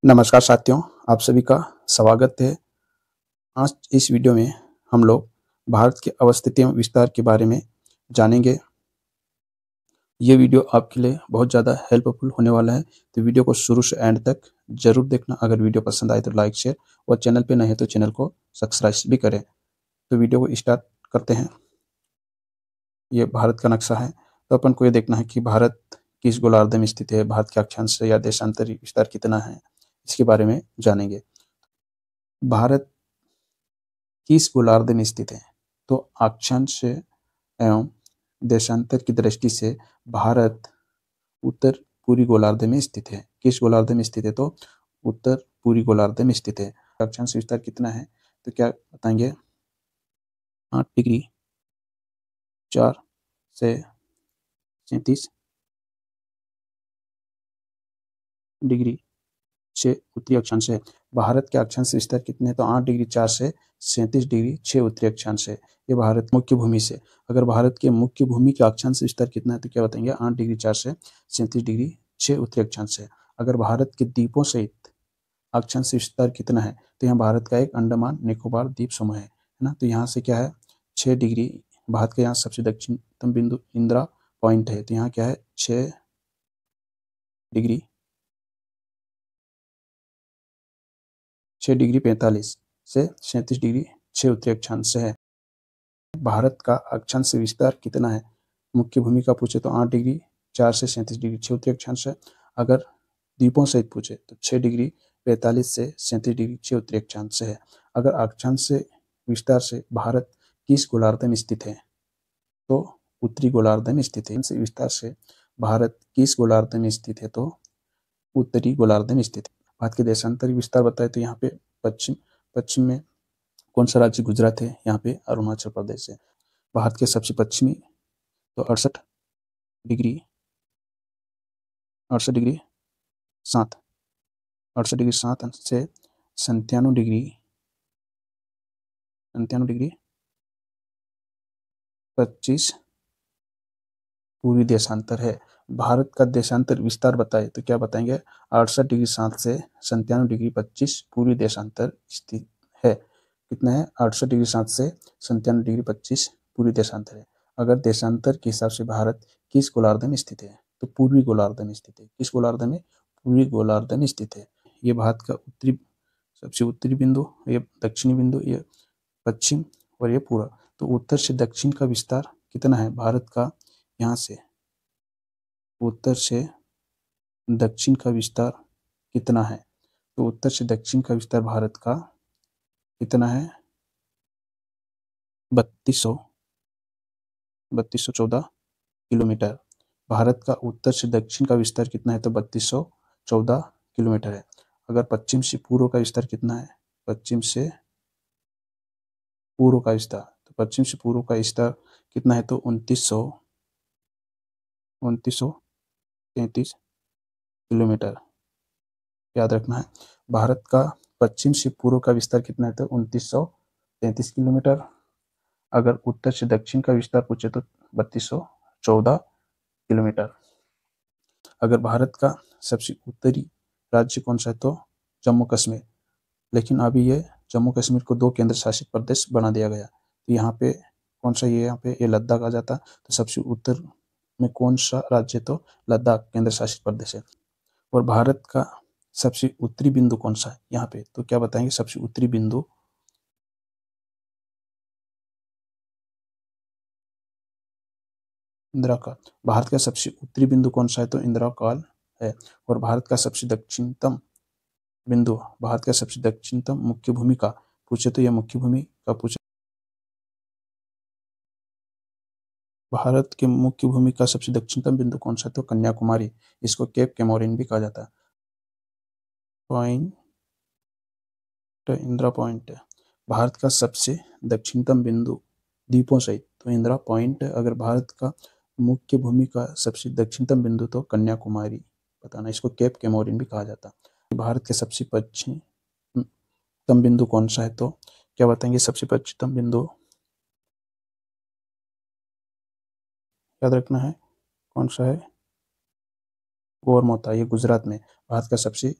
नमस्कार साथियों, आप सभी का स्वागत है। आज इस वीडियो में हम लोग भारत के अवस्थिति एवं विस्तार के बारे में जानेंगे। ये वीडियो आपके लिए बहुत ज़्यादा हेल्पफुल होने वाला है, तो वीडियो को शुरू से एंड तक जरूर देखना। अगर वीडियो पसंद आए तो लाइक शेयर और चैनल पे नए हैं तो चैनल को सब्सक्राइब भी करें। तो वीडियो को स्टार्ट करते हैं। ये भारत का नक्शा है। तो अपन को ये देखना है कि भारत किस गोलार्ध में स्थित है, भारत के अक्षांश या देशांतरी विस्तार कितना है, इसके बारे में जानेंगे। भारत किस गोलार्ध में स्थित है? तो अक्षांश एवं देशांतर की दृष्टि से भारत उत्तर पूरी गोलार्ध में स्थित है। किस गोलार्ध में स्थित है? तो उत्तर पूरी गोलार्ध में स्थित है। अक्षांश विस्तार कितना है? तो क्या बताएंगे? 8 डिग्री 4 से 37 डिग्री 6 उत्तरी अक्षांश है। भारत के अक्षांश विस्तार कितने हैं? तो 8 डिग्री 4 से 37 डिग्री 6 उत्तरी अक्षांश है। ये भारत मुख्य भूमि से। अगर भारत के मुख्य भूमि का अक्षांश विस्तार कितना है तो क्या बताएंगे? 8 डिग्री 4 से 37 डिग्री 6 उत्तरी अक्षांश है। अगर भारत के द्वीपों सहित अक्षांश विस्तार कितना है तो यहाँ भारत का एक अंडमान निकोबार द्वीप समूह है ना। तो यहाँ से क्या है? 6 डिग्री। भारत का यहाँ सबसे दक्षिणतम बिंदु इंदिरा पॉइंट है। तो यहाँ क्या है? 6 डिग्री 6 डिग्री 45 से 37 डिग्री 6 उत्तरी अक्षांश है। भारत का अक्षांश विस्तार कितना है? मुख्य भूमि का पूछे तो 8 डिग्री 4 से 37 डिग्री 6 उत्तरी अक्षांश है। अगर द्वीपों सहित पूछे तो 6 डिग्री 45 से 37 डिग्री 6 उत्तरी अक्षांश है। अगर अक्षांश विस्तार से भारत किस गोलार्ध में स्थित है? तो उत्तरी गोलार्ध में स्थित है। विस्तार से भारत किस गोलार्ध में स्थित है? तो उत्तरी गोलार्ध में स्थित है। भारत के देशांतरिक विस्तार बताए तो यहाँ पे पश्चिम पश्चिम में कौन सा राज्य? गुजरात है। यहाँ पे अरुणाचल प्रदेश है। भारत के सबसे पश्चिमी तो 68 डिग्री 7 से 97 डिग्री 25 पूर्वी देशांतर है। भारत का देशांतर विस्तार बताए तो क्या बताएंगे? 68 डिग्री 7 से 97 डिग्री 25 पूर्वी देशांतर स्थित है। कितना है? 68 डिग्री 7 से 97 डिग्री 25 पूर्वी देशांतर है। अगर देशांतर के हिसाब से भारत किस गोलार्ध में स्थित है? तो पूर्वी गोलार्ध में स्थित है। किस गोलार्ध में? पूर्वी गोलार्ध में स्थित है। ये भारत का उत्तरी सबसे उत्तरी बिंदु, ये दक्षिणी बिंदु, ये पश्चिम और ये पूर्व। तो उत्तर से दक्षिण का विस्तार कितना है भारत का? यहाँ से उत्तर से दक्षिण का विस्तार कितना है? तो उत्तर से दक्षिण का विस्तार भारत का कितना है? 3214 किलोमीटर। भारत का उत्तर से दक्षिण का विस्तार कितना है? तो 3214 किलोमीटर है। अगर पश्चिम से पूर्व का विस्तार कितना है? पश्चिम से पूर्व का विस्तार, तो पश्चिम से पूर्व का विस्तार कितना है? तो 2933 किलोमीटर। याद रखना है। भारत का पश्चिम से पूर्व का विस्तार कितना है? तो 2933 किलोमीटर। अगर उत्तर से दक्षिण का विस्तार पूछे तो 3214 किलोमीटर। अगर भारत का सबसे उत्तरी राज्य कौन सा है? तो जम्मू कश्मीर। लेकिन अभी ये जम्मू कश्मीर को 2 केंद्र शासित प्रदेश बना दिया गया। तो यहाँ पे कौन सा? ये यहाँ पे ये लद्दाख आ जाता। तो सबसे उत्तर में कौन सा राज्य? तो लद्दाख केंद्र शासित प्रदेश है। और भारत का सबसे उत्तरी बिंदु कौन सा है यहाँ पे? तो क्या बताएंगे? सबसे उत्तरी बिंदु इंदिरा काल। भारत का सबसे उत्तरी बिंदु कौन सा है? तो इंदिरा काल है। और भारत का सबसे दक्षिणतम बिंदु, भारत का सबसे दक्षिणतम मुख्य भूमि का पूछे तो यह मुख्य भूमि का पूछे, भारत के मुख्य भूमि का सबसे दक्षिणतम बिंदु कौन सा है? तो कन्याकुमारी। इसको केप कैमोरिन भी कहा जाता है। Point Indira point. भारत का सबसे दक्षिणतम बिंदु द्वीपों सहित तो इंदिरा पॉइंट। अगर भारत का मुख्य भूमि का सबसे दक्षिणतम बिंदु तो कन्याकुमारी बताना। इसको केप कैमोरिन भी कहा जाता है। भारत के सबसे पश्चिमतम बिंदु कौन सा है? तो क्या बताएंगे? सबसे पश्चिमतम बिंदु याद रखना है कौन सा है? गोरमोता। ये गुजरात में। भारत का सबसे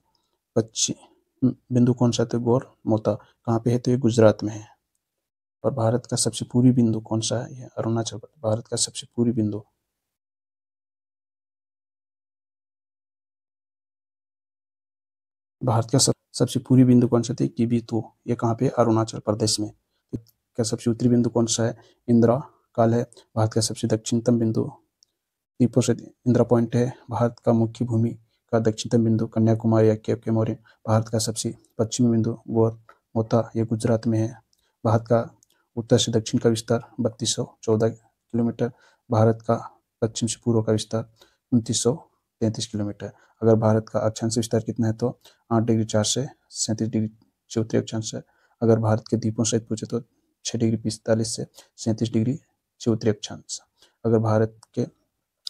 पश्चिम बिंदु कौन सा है? तो गौर मोता कहाँ पे है? तो ये गुजरात में है। और भारत का सबसे पूर्वी बिंदु कौन सा है? ये अरुणाचल प्रदेश। भारत का सबसे पूर्वी बिंदु, भारत का सबसे पूर्वी बिंदु कौन सा था? किबीतु। ये कहाँ पे? अरुणाचल प्रदेश में। का सबसे उत्तरी बिंदु कौन सा है? इंदिरा काल है। भारत का सबसे दक्षिणतम बिंदु द्वीपों से इंदिरा पॉइंट है। भारत का मुख्य भूमि का दक्षिणतम बिंदु कन्याकुमारी या केप केमोरिन। भारत का सबसे पश्चिमी बिंदु गौर मोता, ये गुजरात में है। भारत का उत्तर से दक्षिण का विस्तार 3214 किलोमीटर। भारत का पश्चिम से पूर्व का विस्तार 2933 किलोमीटर। अगर भारत का अक्षांश विस्तार कितना है? तो 8 डिग्री 4 से 37 डिग्री से उत्तरी अक्षांश है। अगर भारत के द्वीपों सहित पूछे तो 6 डिग्री 45 से 37 डिग्री से उत्तरी अक्षांश। अगर भारत के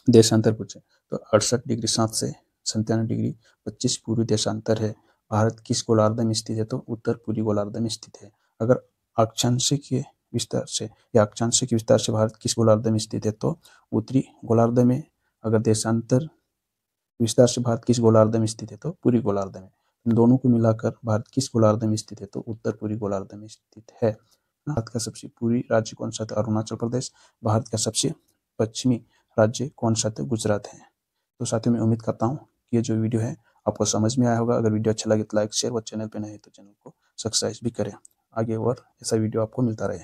देशांतर पूछे तो 68 डिग्री 7 से 97 डिग्री 25 पूर्वी देशांतर है। भारत किस गोलार्ध में स्थित है? तो उत्तर पूर्वी गोलार्ध में स्थित है। अगर अक्षांश के विस्तार से या अक्षांश के विस्तार से भारत किस गोलार्ध में स्थित है? तो उत्तरी गोलार्ध में। अगर देशांतर विस्तार से भारत किस गोलार्ध में स्थित है? तो पूर्वी गोलार्ध में। इन दोनों को मिलाकर भारत किस गोलार्ध में स्थित है? तो उत्तर पूर्वी गोलार्ध में स्थित है। भारत का सबसे पूर्वी राज्य कौन सा था? अरुणाचल प्रदेश। भारत का सबसे पश्चिमी राज्य कौन सा? तो गुजरात है। तो साथियों, मैं उम्मीद करता हूँ कि ये जो वीडियो है आपको समझ में आया होगा। अगर वीडियो अच्छा लगे तो लाइक शेयर, और चैनल पे नए तो चैनल को सब्सक्राइब भी करें। आगे और ऐसा वीडियो आपको मिलता रहे।